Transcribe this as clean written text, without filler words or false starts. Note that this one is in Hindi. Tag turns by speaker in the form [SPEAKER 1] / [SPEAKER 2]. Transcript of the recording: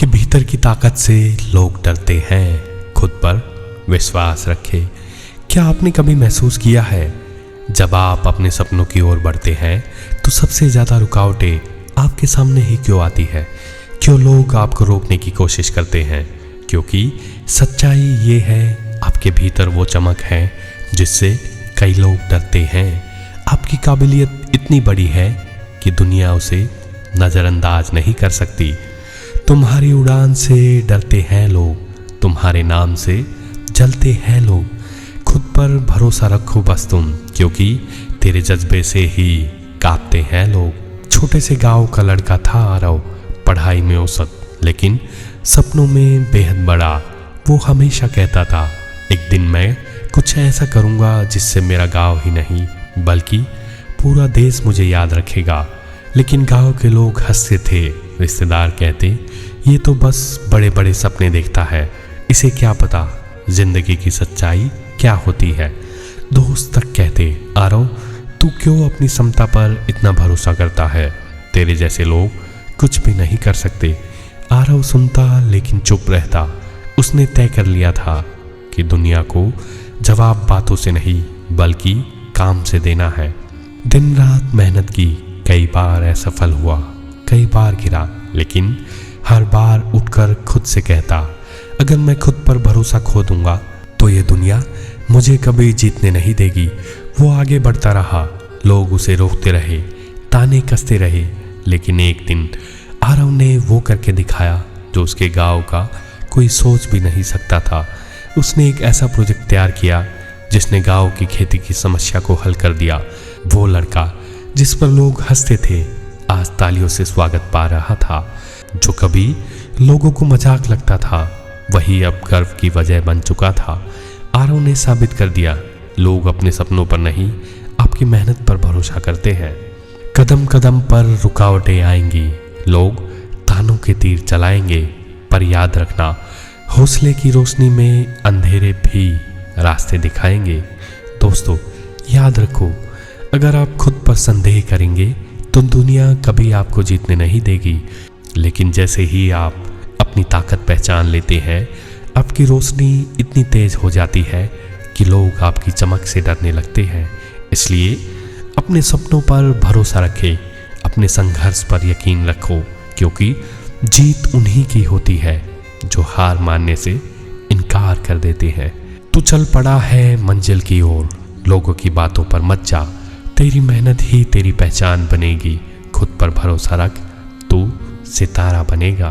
[SPEAKER 1] आपके भीतर की ताकत से लोग डरते हैं, खुद पर विश्वास रखें। क्या आपने कभी महसूस किया है जब आप अपने सपनों की ओर बढ़ते हैं तो सबसे ज़्यादा रुकावटें आपके सामने ही क्यों आती है? क्यों लोग आपको रोकने की कोशिश करते हैं? क्योंकि सच्चाई ये है, आपके भीतर वो चमक है जिससे कई लोग डरते हैं। आपकी काबिलियत इतनी बड़ी है कि दुनिया उसे नज़रअंदाज नहीं कर सकती। तुम्हारी उड़ान से डरते हैं लोग, तुम्हारे नाम से जलते हैं लोग। खुद पर भरोसा रखो बस तुम, क्योंकि तेरे जज्बे से ही कांपते हैं लोग। छोटे से गांव का लड़का था आरव, पढ़ाई में औसत लेकिन सपनों में बेहद बड़ा। वो हमेशा कहता था, एक दिन मैं कुछ ऐसा करूँगा जिससे मेरा गांव ही नहीं बल्कि पूरा देश मुझे याद रखेगा। लेकिन गांव के लोग हंसते थे, रिश्तेदार कहते ये तो बस बड़े बड़े सपने देखता है, इसे क्या पता जिंदगी की सच्चाई क्या होती है। दोस्त तक कहते, आरव तू क्यों अपनी क्षमता पर इतना भरोसा करता है, तेरे जैसे लोग कुछ भी नहीं कर सकते। आरव सुनता लेकिन चुप रहता। उसने तय कर लिया था कि दुनिया को जवाब बातों से नहीं बल्कि काम से देना है। दिन रात मेहनत की, कई बार असफल हुआ, कई बार गिरा, लेकिन हर बार उठकर खुद से कहता, अगर मैं खुद पर भरोसा खो दूंगा तो ये दुनिया मुझे कभी जीतने नहीं देगी। वो आगे बढ़ता रहा, लोग उसे रोकते रहे, ताने कसते रहे, लेकिन एक दिन आरव ने वो करके दिखाया जो उसके गांव का कोई सोच भी नहीं सकता था। उसने एक ऐसा प्रोजेक्ट तैयार किया जिसने गांव की खेती की समस्या को हल कर दिया। वो लड़का जिस पर लोग हंसते थे आज तालियों से स्वागत पा रहा था। जो कभी लोगों को मजाक लगता था वही अब गर्व की वजह बन चुका था। आरव ने साबित कर दिया, लोग अपने सपनों पर नहीं आपकी मेहनत पर भरोसा करते हैं। कदम कदम पर रुकावटें आएंगी, लोग तानों के तीर चलाएंगे, पर याद रखना हौसले की रोशनी में अंधेरे भी रास्ते दिखाएंगे। दोस्तों याद रखो, अगर आप खुद पर संदेह करेंगे तो दुनिया कभी आपको जीतने नहीं देगी। लेकिन जैसे ही आप अपनी ताकत पहचान लेते हैं, आपकी रोशनी इतनी तेज हो जाती है कि लोग आपकी चमक से डरने लगते हैं। इसलिए अपने सपनों पर भरोसा रखें, अपने संघर्ष पर यकीन रखो, क्योंकि जीत उन्हीं की होती है जो हार मानने से इनकार कर देते हैं। तू चल पड़ा है मंजिल की ओर, लोगों की बातों पर मत जा, तेरी मेहनत ही तेरी पहचान बनेगी। खुद पर भरोसा रख, तू सितारा बनेगा।